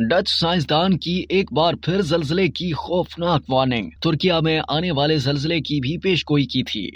Dutch साइंसदान की एक बार फिर जल्जले की खौफनाक वार्निंग। तुर्किया में आने वाले जल्जले की भी पेशगोई की थी।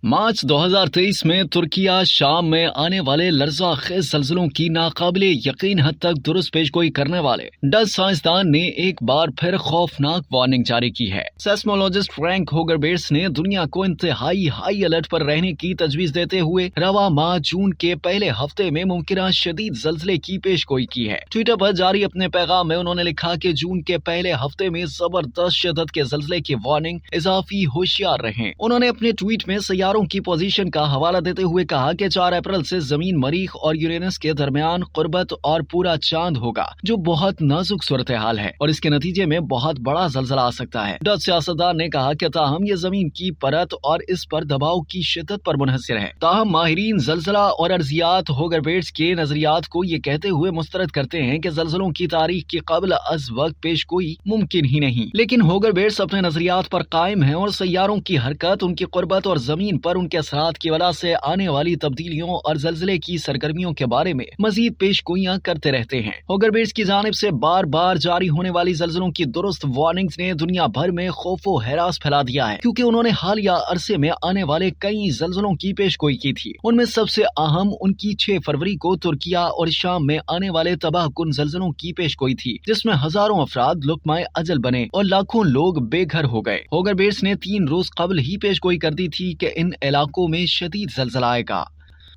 मार्च 2023 में तुर्किया शाम में आने वाले लर्ज़ाखेज़ ज़ल्ज़लों की नाकाबिले यकीन हद तक दुरुस्त पेशगोई करने वाले डच साइंसदान ने एक बार फिर खौफनाक वार्निंग जारी की है। सेस्मोलॉजिस्ट फ्रैंक होगरबेर्स ने दुनिया को इंतहाई हाई अलर्ट पर रहने की तजवीज देते हुए रवा माह जून के पहले हफ्ते में मुमकिन शदीद ज़ल्ज़ले की पेशगोई की है। ट्विटर पर जारी अपने पैगाम में उन्होंने लिखा कि जून के पहले हफ्ते में जबरदस्त शिद्दत के ज़ल्ज़ले की वार्निंग, इजाफी होशियार रहें। उन्होंने अपने ट्वीट में सैयारों की पोजीशन का हवाला देते हुए कहा कि 4 अप्रैल से जमीन मरीख और यूरेनस के दरमियान कुर्बत और पूरा चांद होगा, जो बहुत नाजुक सूरत हाल है और इसके नतीजे में बहुत बड़ा जल्जला आ सकता है। डच सियासतदान ने कहा कि ताहम ये जमीन की परत और इस पर दबाव की शिद्दत पर मुनहसर है। ताहम माहिरीन जल्जला और अर्जियात होगरबेर्स के नजरियात को ये कहते हुए मुस्तरद करते हैं कि जल्जलों की तारीख की कबल अज वक्त पेशगोई मुमकिन ही नहीं। लेकिन होगरबेर्स अपने नजरियात पर कायम है और सैयारों की हरकत, उनकी कुर्बत और जमीन पर उनके असरात की वजह से आने वाली तब्दीलियों और जल्जले की सरगर्मियों के बारे में मजीद पेशगोइयां करते रहते हैं। होगरबेर्स की जानिब से बार बार जारी होने वाली जल्जलों की दुरुस्त वार्निंग्स ने दुनिया भर में खौफो हैरास फैला दिया है, क्योंकि उन्होंने हालिया अरसे में आने वाले कई जल्जलों की पेशगोई की थी। उनमें सबसे अहम उनकी 6 फरवरी को तुर्किया और शाम में आने वाले तबाहकुन जल्जलों की पेशगोई थी, जिसमें हजारों अफराद लुकमाए अजल बने और लाखों लोग बेघर हो गए। होगरबेर्स ने 3 रोज कबल ही पेशगोई कर दी थी कि इन इलाकों में शदीद ज़ल्ज़ला आएगा।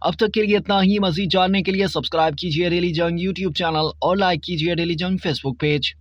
अब तक के लिए इतना ही। मजीद जानने के लिए सब्सक्राइब कीजिए डेली जंग यूट्यूब चैनल और लाइक कीजिए डेली जंग फेसबुक पेज।